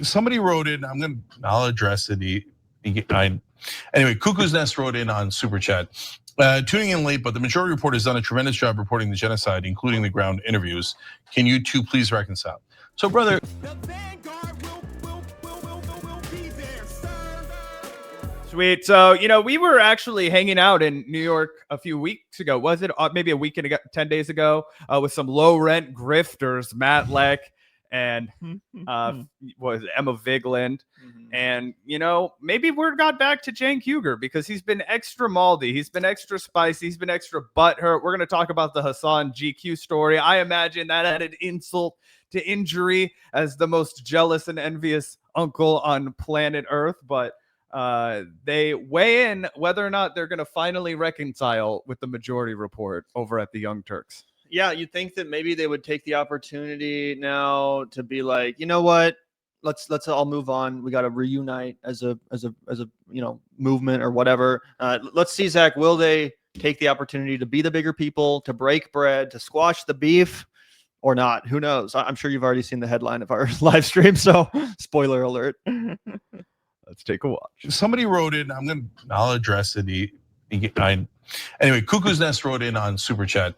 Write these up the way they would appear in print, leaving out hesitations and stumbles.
Somebody wrote in. I'll address it. Anyway, Cuckoo's Nest wrote in on Super Chat. Tuning in late, but the majority report has done a tremendous job reporting the genocide, including the ground interviews. Can you two please reconcile? So, brother. The vanguard will be there, sir. Sweet. So, we were actually hanging out in New York a few weeks ago. Was it maybe a week and 10 days ago with some low rent grifters, Matt Leck and was Emma Vigeland. And, maybe word got back to Cenk Uygur because he's been extra malty. He's been extra spicy. He's been extra butthurt. We're going to talk about the Hassan GQ story. I imagine that added insult to injury as the most jealous and envious uncle on planet Earth. But they weigh in whether or not they're going to finally reconcile with the majority report over at the Young Turks. Yeah, you'd think that maybe they would take the opportunity now to be like, you know what? Let's all move on. We got to reunite as a movement or whatever. Let's see, Zach. Will they take the opportunity to be the bigger people, to break bread, to squash the beef, or not? Who knows? I'm sure you've already seen the headline of our live stream, so spoiler alert. Let's take a watch. Somebody wrote in. I'll address it. Anyway, Cuckoo's Nest wrote in on Super Chat.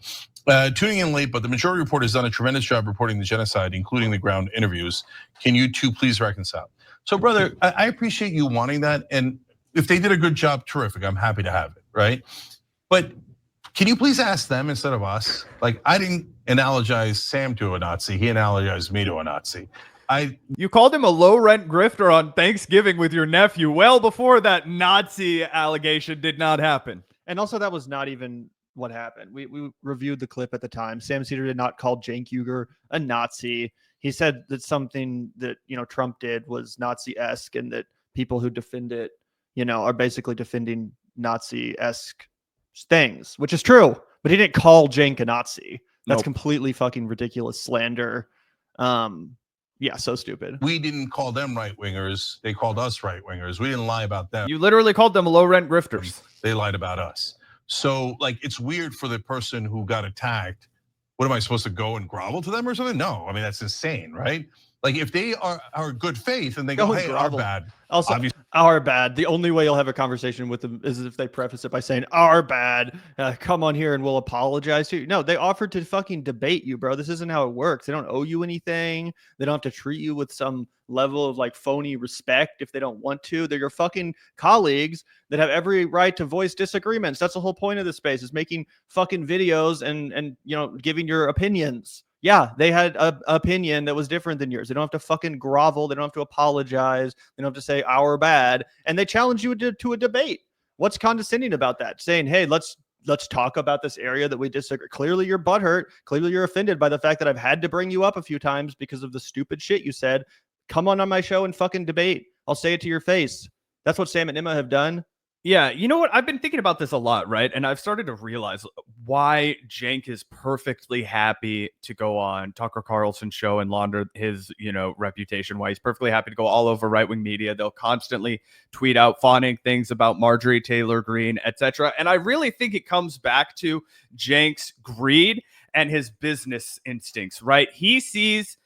Tuning in late, but the majority report has done a tremendous job reporting the genocide, including the ground interviews. Can you two please reconcile? So, brother, I appreciate you wanting that. And if they did a good job, terrific. I'm happy to have it, right? But can you please ask them instead of us? Like, I didn't analogize Sam to a Nazi. He analogized me to a Nazi. You called him a low rent grifter on Thanksgiving with your nephew well before that Nazi allegation did not happen. And also, that was not even what happened. We reviewed the clip at the time. Sam Seder did not call Cenk Uygur a Nazi. He said that something that Trump did was Nazi-esque, and that people who defend it, are basically defending Nazi-esque things, which is true. But he didn't call Cenk a Nazi. That's completely fucking ridiculous slander. Yeah, so stupid. We didn't call them right wingers. They called us right wingers. We didn't lie about them. You literally called them low rent grifters. They lied about us. So, it's weird for the person who got attacked. What am I supposed to go and grovel to them or something? No, I mean, that's insane, right? Like, if they are good faith and they go, hey, our bad. Also, our bad. The only way you'll have a conversation with them is if they preface it by saying, our bad. Come on here and we'll apologize to you. No, they offered to fucking debate you, bro. This isn't how it works. They don't owe you anything. They don't have to treat you with some level of phony respect if they don't want to. They're your fucking colleagues that have every right to voice disagreements. That's the whole point of this space, is making fucking videos and giving your opinions. Yeah, they had an opinion that was different than yours. They don't have to fucking grovel. They don't have to apologize. They don't have to say our bad. And they challenge you to a debate. What's condescending about that? Saying, hey, let's talk about this area that we disagree. Clearly you're butthurt. Clearly you're offended by the fact that I've had to bring you up a few times because of the stupid shit you said. Come on my show and fucking debate. I'll say it to your face. That's what Sam and Emma have done. Yeah, you know what? I've been thinking about this a lot, right? And I've started to realize why Cenk is perfectly happy to go on Tucker Carlson's show and launder his, reputation. Why he's perfectly happy to go all over right-wing media. They'll constantly tweet out fawning things about Marjorie Taylor Greene, etc. And I really think it comes back to Cenk's greed and his business instincts, right? He sees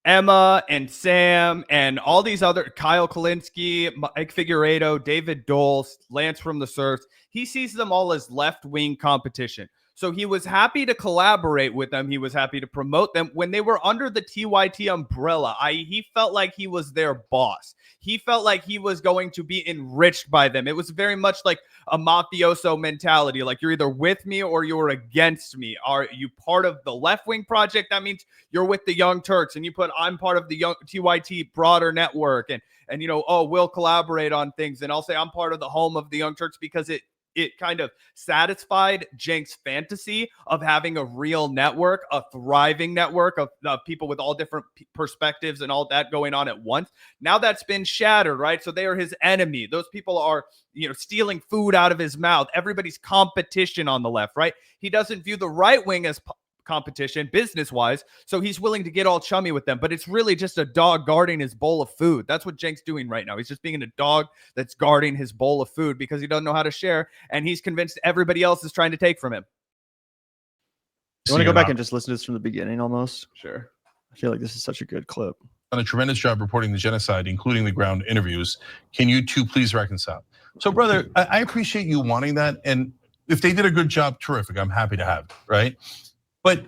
Emma and Sam and all these other, Kyle Kalinske, Mike Figueredo, David Dole, Lance from the Surfs. He sees them all as left-wing competition. So he was happy to collaborate with them. He was happy to promote them when they were under the TYT umbrella. He felt like he was their boss. He felt like he was going to be enriched by them. It was very much like a mafioso mentality. Like, you're either with me or you're against me. Are you part of the left-wing project? That means you're with the Young Turks, and you put, I'm part of the Young TYT broader network, and we'll collaborate on things. And I'll say I'm part of the home of the Young Turks because it kind of satisfied Cenk's fantasy of having a real network, a thriving network of people with all different perspectives and all that going on at once. Now that's been shattered, right? So they are his enemy. Those people are, stealing food out of his mouth. Everybody's competition on the left, right? He doesn't view the right wing as competition business-wise, so he's willing to get all chummy with them. But it's really just a dog guarding his bowl of food. That's what Cenk's doing right now. He's just being a dog that's guarding his bowl of food because he doesn't know how to share, and he's convinced everybody else is trying to take from him. You want to go back and just listen to this from the beginning almost? Sure. I feel like this is such a good clip. done a tremendous job reporting the genocide, including the ground interviews. Can you two please reconcile? So, brother, I appreciate you wanting that, and if they did a good job, terrific. I'm happy to have it, right? But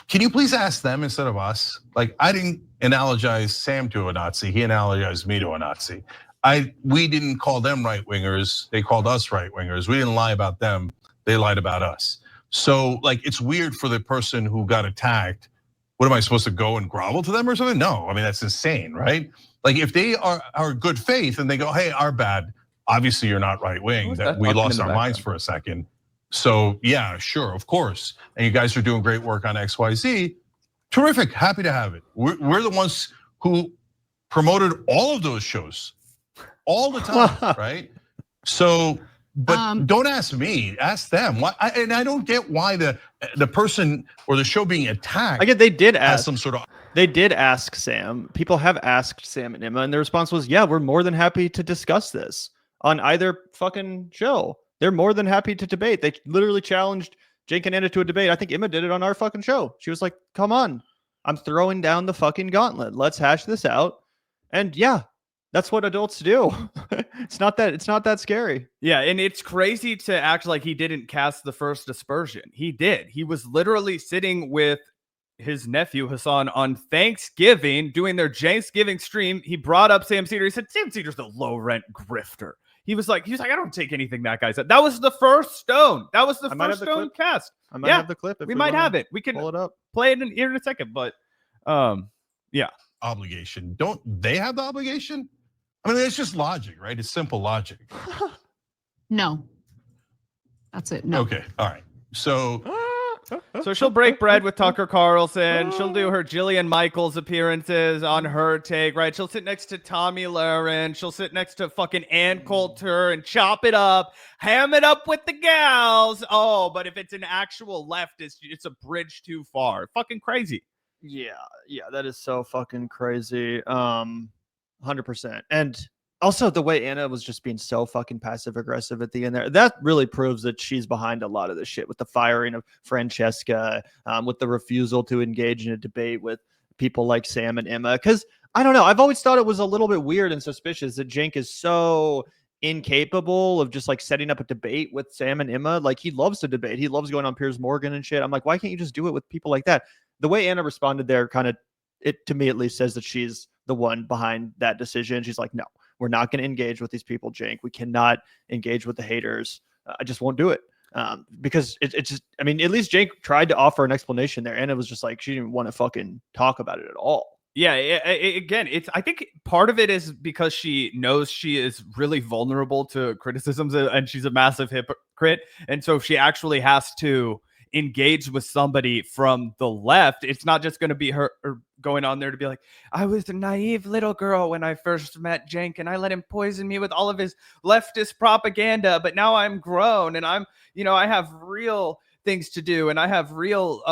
can you please ask them instead of us? Like, I didn't analogize Sam to a Nazi. He analogized me to a Nazi. We didn't call them right wingers. They called us right wingers. We didn't lie about them. They lied about us. So, like, it's weird for the person who got attacked. What am I supposed to go and grovel to them or something? No, I mean, that's insane, right? Like, if they are good faith and they go, hey, our bad. Obviously, you're not right wing. That we lost our minds for a second. So yeah, sure, of course. And you guys are doing great work on XYZ. Terrific, happy to have it. We're the ones who promoted all of those shows all the time, right? So, but don't ask me, ask them. Why? And I don't get why the person or the show being attacked. I get they did ask some sort of. They did ask Sam. People have asked Sam and Emma, and their response was, "Yeah, we're more than happy to discuss this on either fucking show." They're more than happy to debate. They literally challenged Cenk and Ana to a debate. I think Emma did it on our fucking show. She was like, "Come on, I'm throwing down the fucking gauntlet. Let's hash this out." And yeah, that's what adults do. It's not that scary. Yeah, and it's crazy to act like he didn't cast the first aspersion. He did. He was literally sitting with his nephew Hassan on Thanksgiving doing their Thanksgiving stream. He brought up Sam Seder. He said, Sam Seder's the low rent grifter. He was like, I don't take anything that guy said. That was the first stone. That was the first stone cast. I might have the clip. We might have it. We can pull it up. Play it here in a second. But yeah. Obligation. Don't they have the obligation? I mean, it's just logic, right? It's simple logic. No. That's it. No. Okay. All right. So she'll break bread with Tucker Carlson. She'll do her Jillian Michaels appearances on her take, right? She'll sit next to Tommy Lahren. She'll sit next to fucking Ann Coulter and chop it up, ham it up with the gals. Oh, but if it's an actual leftist, it's a bridge too far. Fucking crazy. Yeah, that is so fucking crazy. 100%. And also the way Anna was just being so fucking passive aggressive at the end there, that really proves that she's behind a lot of this shit with the firing of Francesca, with the refusal to engage in a debate with people like Sam and Emma. Because I don't know, I've always thought it was a little bit weird and suspicious that Cenk is so incapable of just like setting up a debate with Sam and Emma. Like, he loves to debate. He loves going on Piers Morgan and shit. I'm like, why can't you just do it with people like that? The way Anna responded there kind of, it to me at least says that she's the one behind that decision. She's like, no, we're not going to engage with these people, Cenk. We cannot engage with the haters. I just won't do it. Because it's just, I mean, at least Cenk tried to offer an explanation there. And it was just like, she didn't want to fucking talk about it at all. Yeah, again, I think part of it is because she knows she is really vulnerable to criticisms and she's a massive hypocrite. And so if she actually has to engage with somebody from the left, it's not just going to be her going on there to be like, I was a naive little girl when I first met Cenk and I let him poison me with all of his leftist propaganda, but now I'm grown and I'm, I have real things to do and I have real,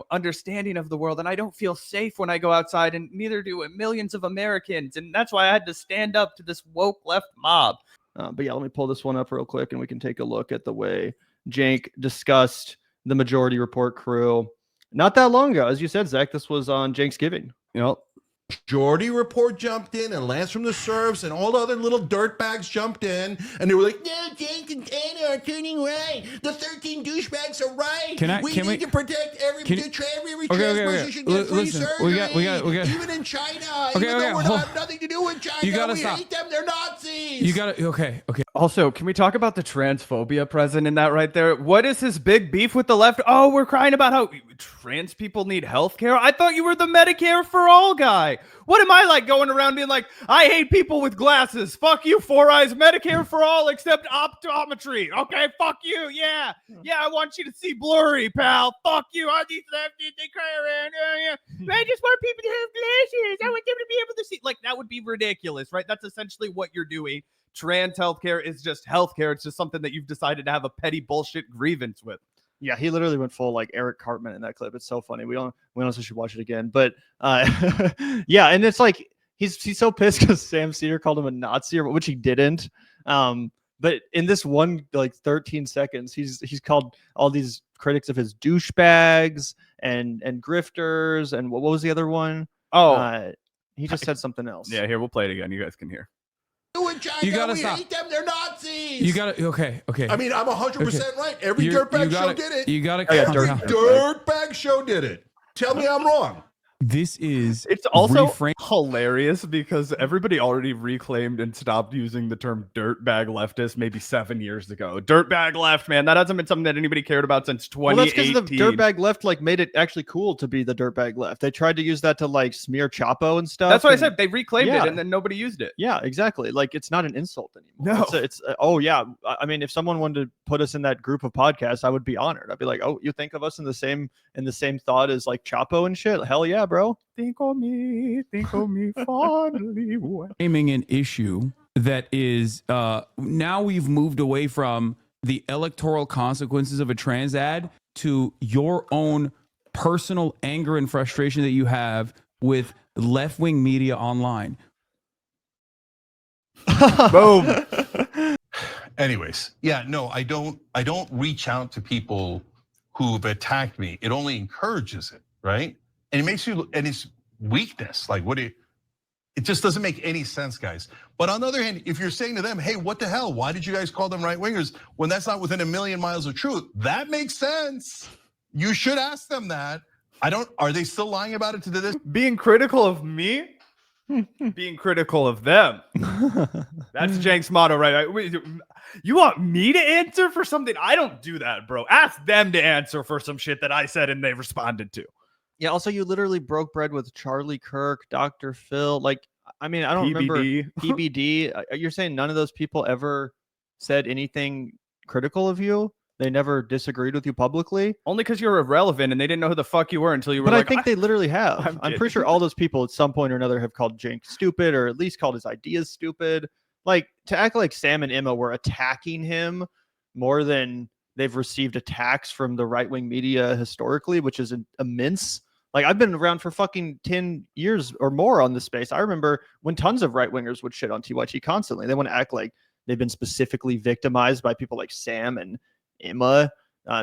understanding of the world and I don't feel safe when I go outside and neither do millions of Americans. And that's why I had to stand up to this woke left mob. But yeah, let me pull this one up real quick and we can take a look at the way Cenk discussed the Majority Report crew not that long ago. As you said, Zach, this was on Thanksgiving. Majority Report jumped in, and Lance from the Serfs and all the other little dirtbags jumped in, and they were like, no, Cenk and Ana are turning right. The 13 douchebags are right. We need to protect every trans person should get free surgery. We got even in China, even though we have nothing to do with China, we hate them, they're Nazis. Okay. Also, can we talk about the transphobia present in that right there? What is his big beef with the left? Oh, we're crying about how trans people need health care. I thought you were the Medicare for all guy. What am I like going around being like, I hate people with glasses. Fuck you, Four Eyes. Medicare for all except optometry. Okay, fuck you. Yeah, I want you to see blurry, pal. Fuck you. I need lefties. They cry around. I just want people to have glasses. I want them to be able to see. Like, that would be ridiculous, right? That's essentially what you're doing. Trans healthcare is just healthcare. It's just something that you've decided to have a petty bullshit grievance with. Yeah, he literally went full like Eric Cartman in that clip. It's so funny. We honestly should watch it again. But yeah, and it's like he's so pissed because Sam Seder called him a Nazi, which he didn't. But in this one like 13 seconds, he's called all these critics of his douchebags and grifters and what was the other one? He just said something else. Yeah, here, we'll play it again. You guys can hear. You gotta stop. Hate them. They're Nazis. You gotta okay. I mean, I'm 100% right. Every dirtbag show did it. You gotta. Every dirtbag show did it. Tell me I'm wrong. It's also hilarious because everybody already reclaimed and stopped using the term dirtbag leftist maybe 7 years ago. Dirtbag left, man. That hasn't been something that anybody cared about since 2018. Well, that's because the dirtbag left like made it actually cool to be the dirtbag left. They tried to use that to like smear Chapo and stuff. That's what I said. They reclaimed it and then nobody used it. Yeah, exactly. Like it's not an insult anymore. No. It's oh yeah. I mean, if someone wanted to put us in that group of podcasts, I would be honored. I'd be like, oh, you think of us in the same thought as like Chapo and shit? Hell yeah, bro. Think of me fondly. Aiming an issue that is now we've moved away from the electoral consequences of a trans ad to your own personal anger and frustration that you have with left-wing media online. Boom. Anyways, yeah, no, I don't reach out to people who've attacked me. It only encourages it, right? And it makes you, and it's weakness. Like, it just doesn't make any sense, guys. But on the other hand, if you're saying to them, hey, what the hell? Why did you guys call them right wingers when that's not within a million miles of truth? That makes sense. You should ask them that. Are they still lying about it to this? Being critical of me, being critical of them. That's Cenk's motto, right? You want me to answer for something? I don't do that, bro. Ask them to answer for some shit that I said and they responded to. Yeah, also you literally broke bread with Charlie Kirk, Dr. Phil. Like, I mean, I don't remember PBD. You're saying none of those people ever said anything critical of you? They never disagreed with you publicly? Only because you're irrelevant and they didn't know who the fuck you were until you were But like, I think they literally have. I'm pretty sure all those people at some point or another have called Cenk stupid or at least called his ideas stupid. Like, to act like Sam and Emma were attacking him more than they've received attacks from the right-wing media historically, which is immense. Like, I've been around for fucking 10 years or more on this space. I remember when tons of right-wingers would shit on TYT constantly. They want to act like they've been specifically victimized by people like Sam and Emma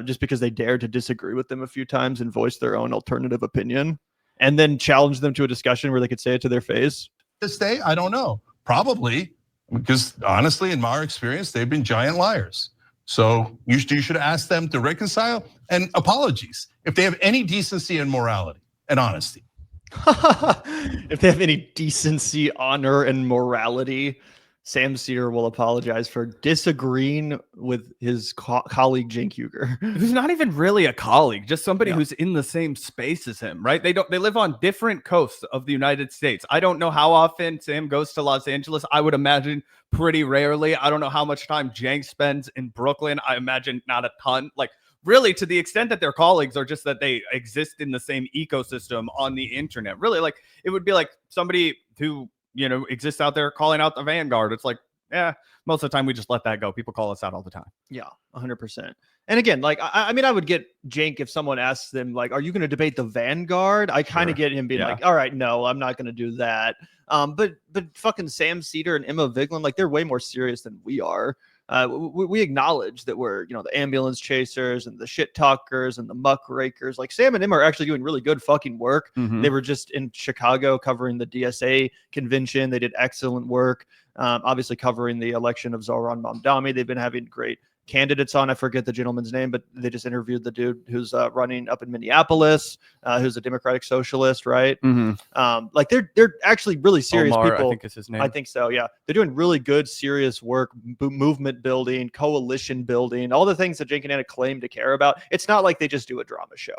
just because they dared to disagree with them a few times and voice their own alternative opinion and then challenge them to a discussion where they could say it to their face. This day, I don't know. Probably, because honestly, in my experience, they've been giant liars. So you should ask them to reconcile and apologies if they have any decency and morality and honesty. If they have any decency, honor, and morality, Sam Seder will apologize for disagreeing with his colleague Cenk Uygur. Who's not even really a colleague, just somebody who's in the same space as him, right? They live on different coasts of the United States. I don't know how often Sam goes to Los Angeles. I would imagine pretty rarely. I don't know how much time Cenk spends in Brooklyn. I imagine not a ton. Like, really, to the extent that they're colleagues or just that they exist in the same ecosystem on the internet. Really, like, it would be like somebody who, you know, exists out there calling out the Vanguard. It's like, yeah, most of the time we just let that go. People call us out all the time. Yeah, 100%. And again, like, I mean, I would get Cenk if someone asks them, like, are you going to debate the Vanguard? I kind of get him being like, all right, no, I'm not going to do that. But fucking Sam Seder and Emma Vigeland, like, they're way more serious than we are. We acknowledge that we're, you know, the ambulance chasers and the shit talkers and the muckrakers. Like, Sam and Emma are actually doing really good fucking work. Mm-hmm. They were just in Chicago covering the DSA convention. They did excellent work. Obviously covering the election of Zohran Mamdani. They've been having great candidates on. I forget the gentleman's name, but they just interviewed the dude who's running up in Minneapolis, who's a Democratic Socialist, right? Mm-hmm. Like, they're actually really serious Omar, people. I think is his name. I think so, yeah. They're doing really good, serious work, movement building, coalition building, all the things that Cenk and Ana claim to care about. It's not like they just do a drama show,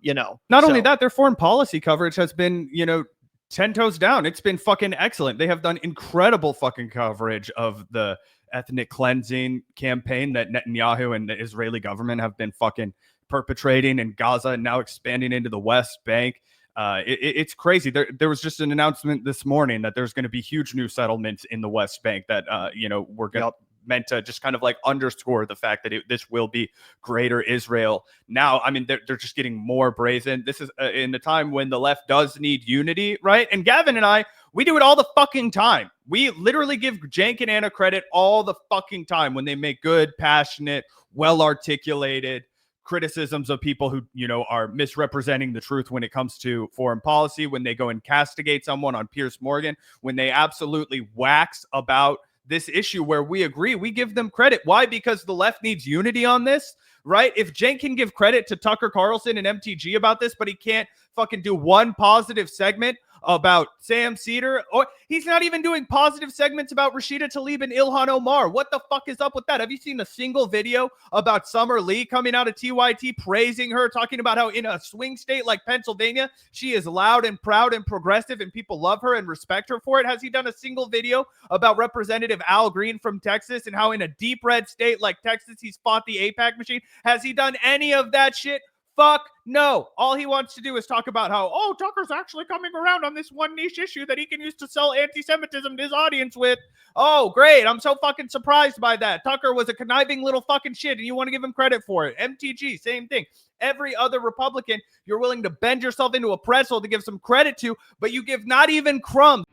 you know. Not only that, their foreign policy coverage has been, you know, 10 toes down. It's been fucking excellent. They have done incredible fucking coverage of the ethnic cleansing campaign that Netanyahu and the Israeli government have been fucking perpetrating in Gaza and now expanding into the West Bank. It's crazy. There was just an announcement this morning that there's going to be huge new settlements in the West Bank that, you know, we're going to meant to just kind of like underscore the fact that this will be greater Israel. Now, I mean, they're just getting more brazen. This is in the time when the left does need unity, right? And Gavin and I, we do it all the fucking time. We literally give Cenk and Ana credit all the fucking time when they make good, passionate, well-articulated, criticisms of people who, are misrepresenting the truth when it comes to foreign policy, when they go and castigate someone on Piers Morgan, when they absolutely wax about this issue where we agree, we give them credit. Why? Because the left needs unity on this, right? If Cenk can give credit to Tucker Carlson and MTG about this, but he can't fucking do one positive segment about Sam Seder, or he's not even doing positive segments about Rashida Tlaib and Ilhan Omar. What the fuck is up with that? Have you seen a single video about Summer Lee coming out of TYT praising her, talking about how in a swing state like Pennsylvania, she is loud and proud and progressive and people love her and respect her for it? Has he done a single video about Representative Al Green from Texas and how in a deep red state like Texas, he's fought the AIPAC machine? Has he done any of that shit? Fuck no. All he wants to do is talk about how, Tucker's actually coming around on this one niche issue that he can use to sell anti-Semitism to his audience with. Oh, great. I'm so fucking surprised by that. Tucker was a conniving little fucking shit, and you want to give him credit for it. MTG, same thing. Every other Republican, you're willing to bend yourself into a pretzel to give some credit to, but you give not even crumbs.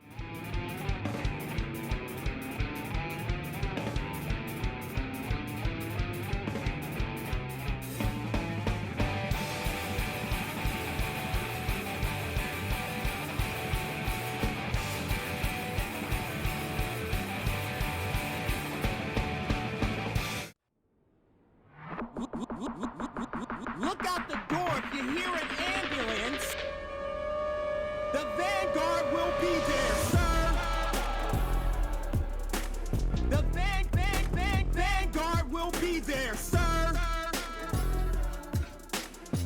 Look out the door if you hear an ambulance. The Vanguard will be there, sir. The Vanguard will be there, sir.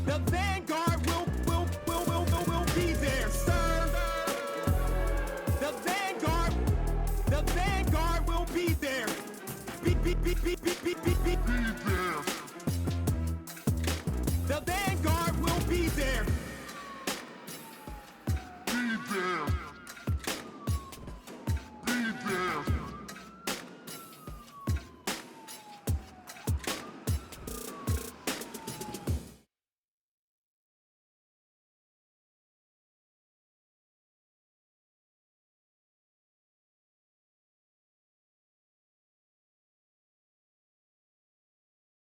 The Vanguard will be there, sir. The Vanguard will be there. Be there.